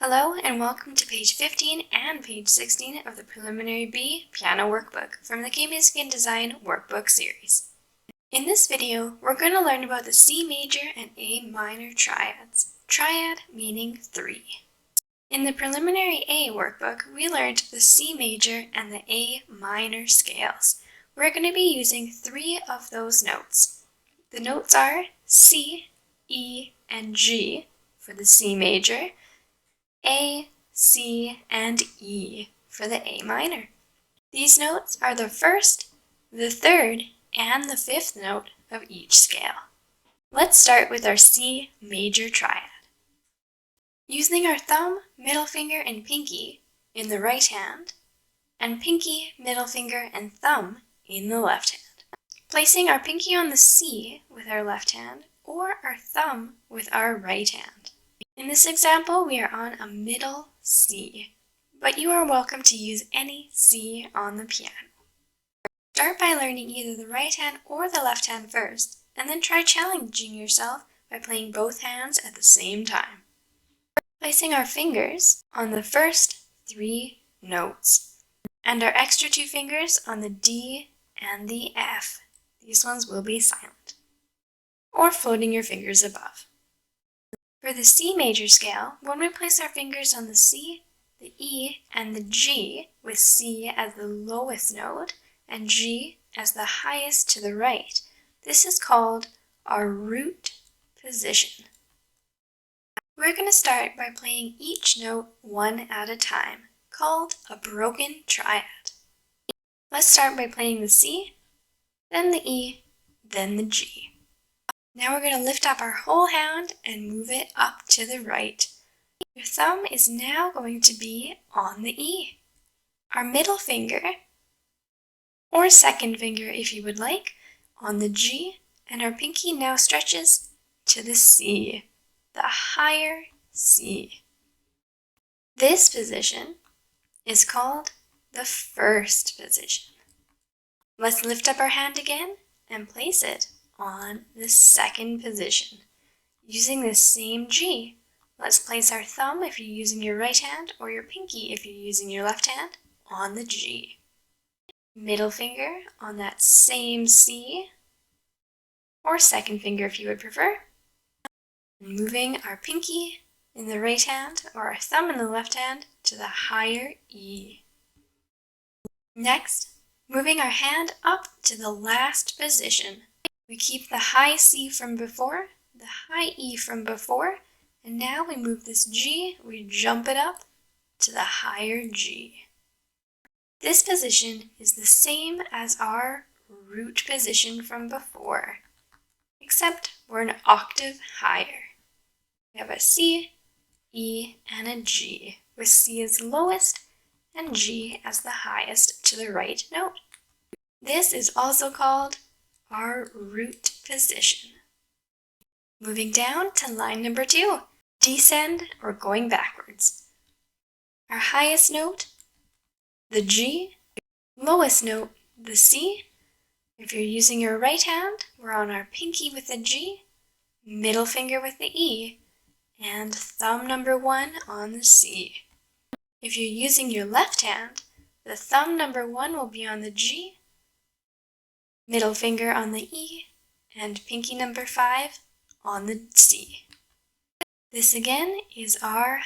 Hello and welcome to page 15 and page 16 of the Preliminary B Piano Workbook from the Key Music and Design Workbook series. In this video, we're going to learn about the C major and A minor triads, triad meaning three. In the Preliminary A workbook, we learned the C major and the A minor scales. We're going to be using three of those notes. The notes are C, E, and G for the C major, A, C, and E for the A minor. These notes are the first, the third, and the fifth note of each scale. Let's start with our C major triad. Using our thumb, middle finger, and pinky in the right hand, and pinky, middle finger, and thumb in the left hand. Placing our pinky on the C with our left hand, or our thumb with our right hand. In this example, we are on a middle C, but you are welcome to use any C on the piano. Start by learning either the right hand or the left hand first, and then try challenging yourself by playing both hands at the same time. Placing our fingers on the first three notes, and our extra two fingers on the D and the F. These ones will be silent. Or floating your fingers above. For the C major scale, when we place our fingers on the C, the E, and the G, with C as the lowest note and G as the highest to the right, this is called our root position. We're going to start by playing each note one at a time, called a broken triad. Let's start by playing the C, then the E, then the G. Now we're going to lift up our whole hand and move it up to the right. Your thumb is now going to be on the E. Our middle finger, or second finger if you would like, on the G, and our pinky now stretches to the C, the higher C. This position is called the first position. Let's lift up our hand again and place it on the second position. Using the same G, let's place our thumb if you're using your right hand or your pinky if you're using your left hand on the G. Middle finger on that same C, or second finger if you would prefer. And moving our pinky in the right hand or our thumb in the left hand to the higher E. Next, moving our hand up to the last position. We keep the high C from before, the high E from before, and now we move this G, we jump it up to the higher G. This position is the same as our root position from before, except we're an octave higher. We have a C, E, and a G, with C as lowest and G as the highest to the right note. This is also called our root position. Moving down to line number 2, descend or going backwards. Our highest note, the G, lowest note, the C. If you're using your right hand, we're on our pinky with the G, middle finger with the E, and thumb number 1 on the C. If you're using your left hand, the thumb number 1 will be on the G, middle finger on the E, and pinky number 5 on the C. This again is our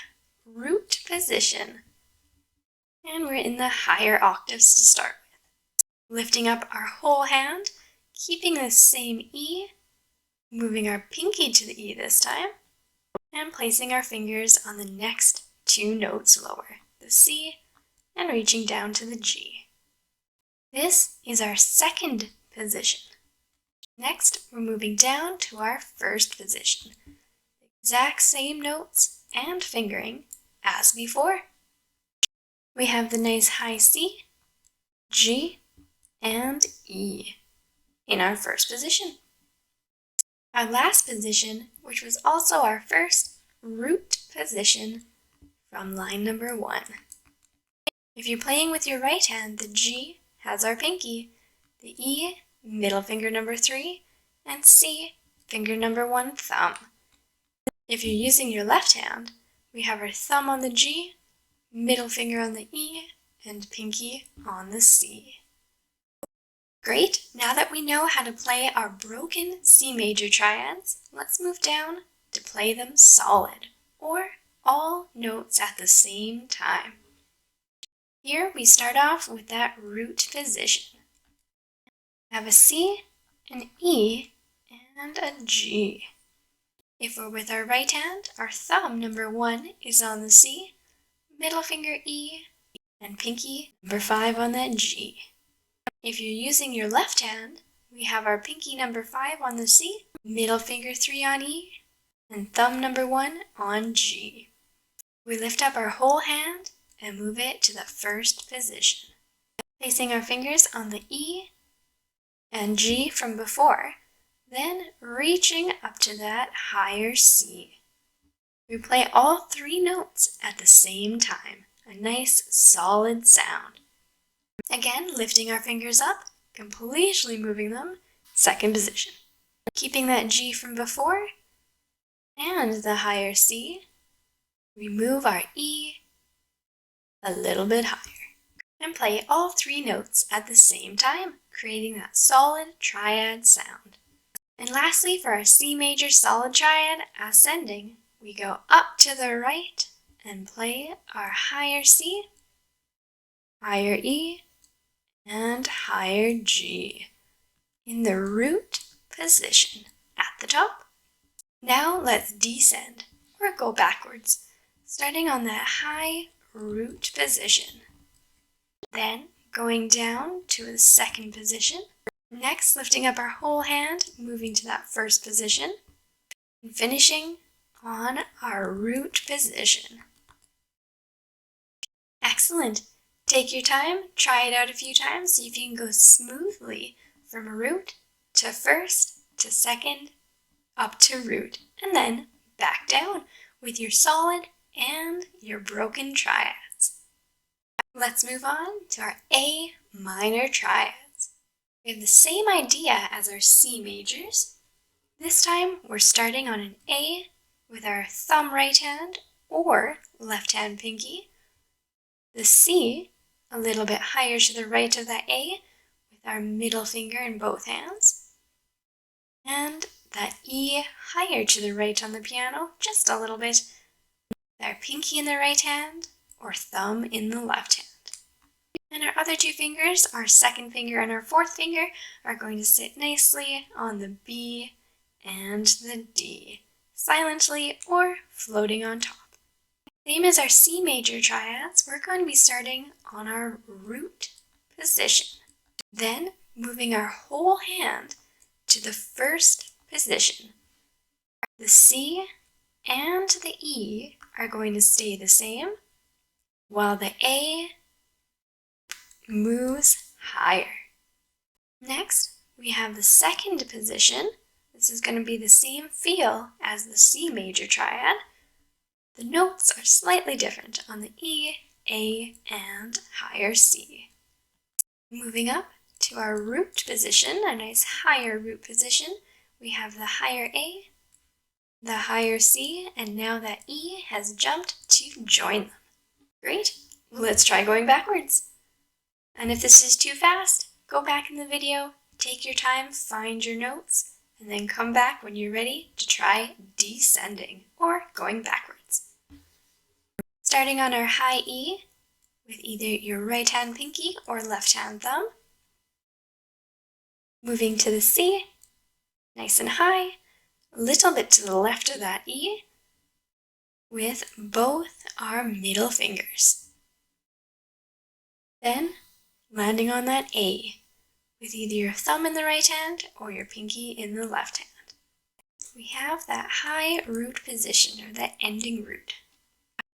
root position. And we're in the higher octaves to start with. Lifting up our whole hand, keeping the same E, moving our pinky to the E this time, and placing our fingers on the next two notes lower, the C, and reaching down to the G. This is our second position. Next, we're moving down to our first position. Exact same notes and fingering as before. We have the nice high C, G, and E in our first position. Our last position, which was also our first root position from line number 1. If you're playing with your right hand, the G has our pinky, the E, middle finger number 3, and C, finger number 1 thumb. If you're using your left hand, we have our thumb on the G, middle finger on the E, and pinky on the C. Great! Now that we know how to play our broken C major triads, let's move down to play them solid, or all notes at the same time. Here we start off with that root position. We have a C, an E, and a G. If we're with our right hand, our thumb, number 1, is on the C, middle finger E, and pinky, number 5, on that G. If you're using your left hand, we have our pinky number 5 on the C, middle finger 3 on E, and thumb number 1 on G. We lift up our whole hand and move it to the first position. Placing our fingers on the E and G from before, then reaching up to that higher C. We play all 3 notes at the same time, a nice solid sound. Again, lifting our fingers up, completely moving them, second position. Keeping that G from before and the higher C, we move our E a little bit higher and play all 3 notes at the same time, creating that solid triad sound. And lastly, for our C major solid triad ascending, we go up to the right and play our higher C, higher E, and higher G in the root position at the top. Now let's descend or go backwards, starting on that high root position. Then going down to the second position. Next, lifting up our whole hand, moving to that first position, and finishing on our root position. Excellent! Take your time, try it out a few times, see if you can go smoothly from root to first to second, up to root, and then back down with your solid and your broken triads. Let's move on to our A minor triads. We have the same idea as our C majors. This time we're starting on an A with our thumb right hand or left hand pinky, the C a little bit higher to the right of that A with our middle finger in both hands, and that E higher to the right on the piano, just a little bit, with our pinky in the right hand or thumb in the left hand. And our other 2 fingers, our second finger and our fourth finger, are going to sit nicely on the B and the D, silently or floating on top. Same as our C major triads, we're going to be starting on our root position. Then moving our whole hand to the first position. The C and the E are going to stay the same, while the A moves higher. Next, we have the second position. This is going to be the same feel as the C major triad. The notes are slightly different on the E, A, and higher C. Moving up to our root position, a nice higher root position, we have the higher A, the higher C, and now that E has jumped to join them. Great! Let's try going backwards. And if this is too fast, go back in the video, take your time, find your notes, and then come back when you're ready to try descending or going backwards. Starting on our high E with either your right hand pinky or left hand thumb. Moving to the C, nice and high, a little bit to the left of that E, with both our middle fingers. Then landing on that A with either your thumb in the right hand or your pinky in the left hand. We have that high root position, or that ending root.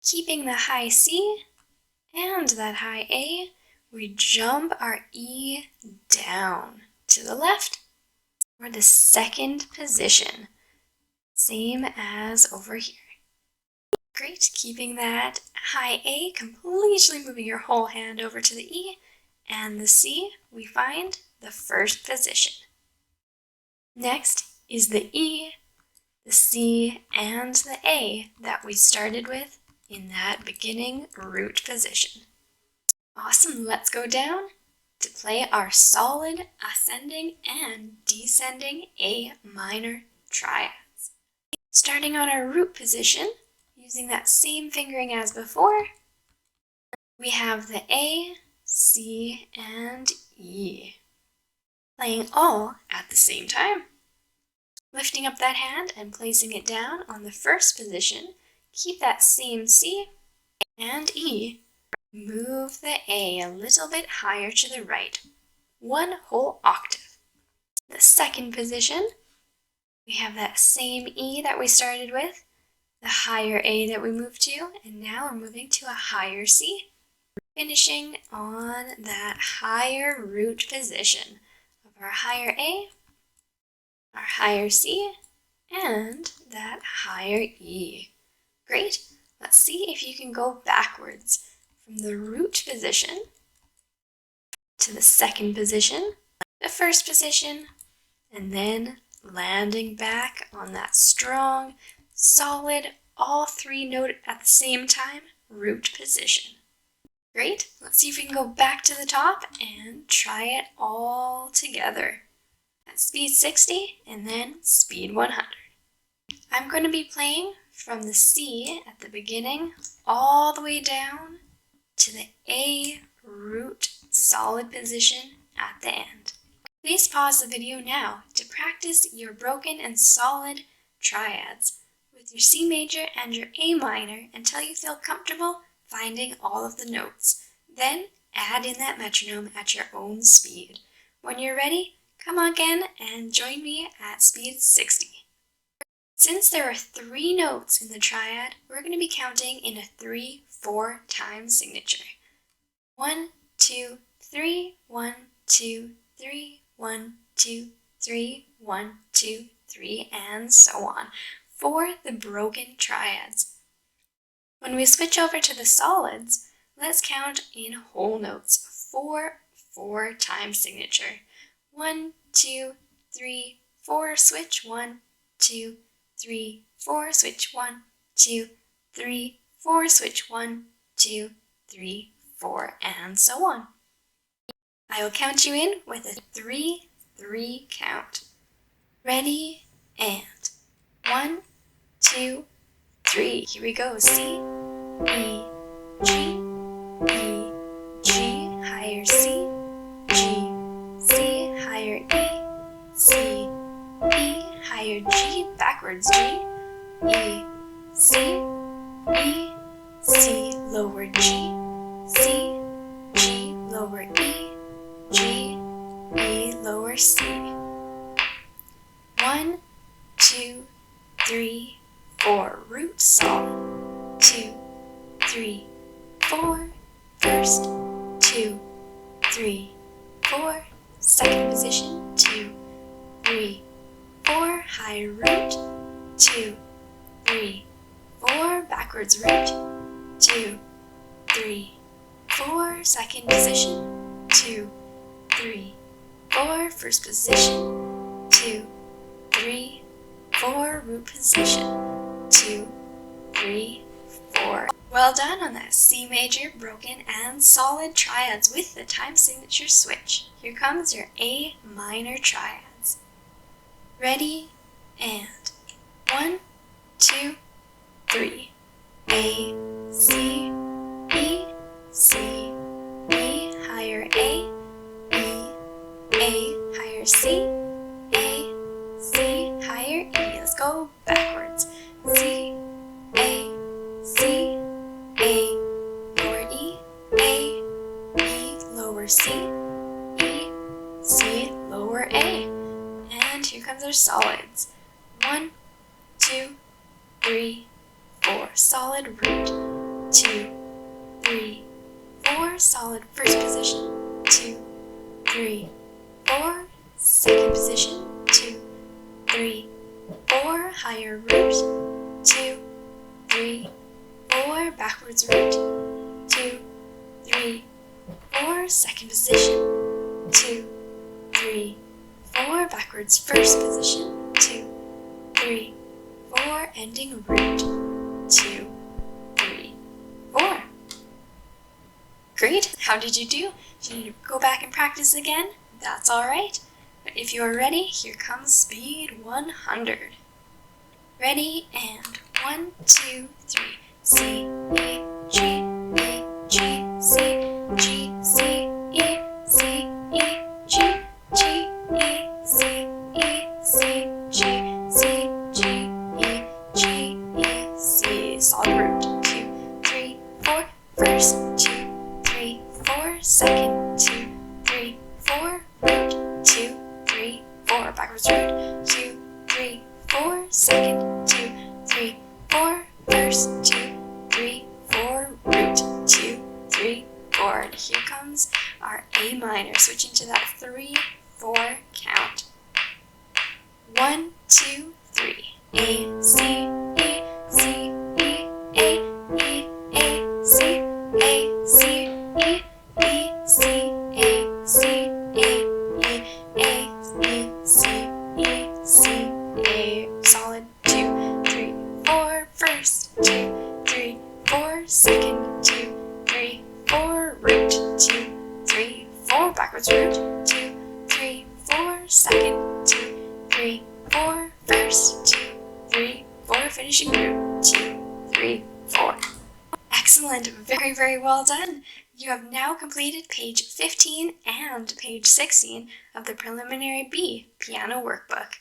Keeping the high C and that high A, we jump our E down to the left for the second position, same as over here. Great, keeping that high A, completely moving your whole hand over to the E, and the C, we find the first position. Next is the E, the C, and the A that we started with in that beginning root position. Awesome, let's go down to play our solid ascending and descending A minor triads. Starting on our root position, using that same fingering as before, we have the A, C, and E, playing all at the same time. Lifting up that hand and placing it down on the first position, keep that same C and E. Move the A a little bit higher to the right, one whole octave. The second position, we have that same E that we started with, the higher A that we moved to, and now we're moving to a higher C, finishing on that higher root position of our higher A, our higher C, and that higher E. Great. Let's see if you can go backwards from the root position to the second position, the first position, and then landing back on that strong, solid, all three note at the same time root position. Great. Let's see if we can go back to the top and try it all together at speed 60 and then speed 100. I'm going to be playing from the C at the beginning all the way down to the A root solid position at the end. Please pause the video now to practice your broken and solid triads with your C major and your A minor until you feel comfortable finding all of the notes. Then add in that metronome at your own speed. When you're ready, come again and join me at speed 60. Since there are 3 notes in the triad, we're going to be counting in a 3/4 time signature. 1, 2, 3, 1, 2, 3, 1, 2, 3, 1, 2, 3, and so on for the broken triads. When we switch over to the solids, let's count in whole notes, 4/4 time signature. 1, 2, 3, 4, switch, 1, 2, 3, 4, switch, 1, 2, 3, 4, switch, 1, 2, 3, 4, and so on. I will count you in with a 3/3 count. Ready, and 1, 2, 3. Here we go. C, E, G, E, G, higher C, G, C, higher E, C, E, higher G, backwards G, E, C, lower G, C, G, lower E, G, E, lower C. 1, 2, 3, 4, root solid. 2, 3, 4, first, 2, 3, 4, second position, 2, 3, 4, high root, 2, 3, 4, backwards root, 2, 3, 4, second position, 2, 3, 4, first position, 2, 3, 4, root position, 2, 3, 4. Well done on that C major, broken, and solid triads with the time signature switch. Here comes your A minor triads. Ready, and 1, 2, 3. A, C, E, C, E, higher A, higher C, A, C, higher E. Let's go backwards. C, A, C, A, lower E, lower C, lower A. And here comes our solids. 1, 2, 3, 4. Solid root. 2, 3, 4. Solid first position. 2, 3, 4. Second position. 2, 3, 4. Higher root. 2, 3, 4. Backwards root. 2, 3, 4. Second position. 2, 3, 4. Backwards first position. 2, 3, 4. Ending root. 2, 3, Great! How did you do? Do you need to go back and practice again? That's alright. But if you are ready, here comes speed 100. Ready, and 1, 2, 3. C, E, G, E, G, C, G, C, E, C, E, G, G, E, C, E, C, G, C, G, E, G, E, C. Solid root. 2, 3, 4. First, 2, 3, 4. Second, 2, 3, 4. Root. 2, 3, 4. Backwards root. 2, 3, 4. Second, 2, 3, 4. First, 2, 3, 4. Root. 2, 3, 4. And here comes our A minor, switching to that 3, 4 count. 1, 2, 3. A, C, E, C, E, A, E, A, C, A, C, E, E, C, A, C, A, E, A, E, C, E, C, A. Solid. 2, 3, 4. First, 2, 3, 4. Second, 2, 3, 4. Root. 2, 3, 4. Backwards root. 2, 3, 4. Second, 2, 3, 4. First, 2, 3, 4. Finishing root. 2, 3, 4. Excellent. Very, very well done. You have now completed page 15 and page 16 of the Preliminary B Piano Workbook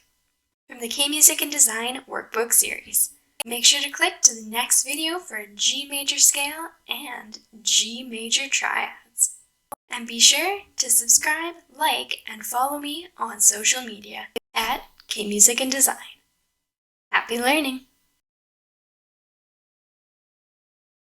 from the K Music and Design Workbook series. Make sure to click to the next video for G major scale and G major triads. And be sure to subscribe, like, and follow me on social media at K Music and Design. Happy learning!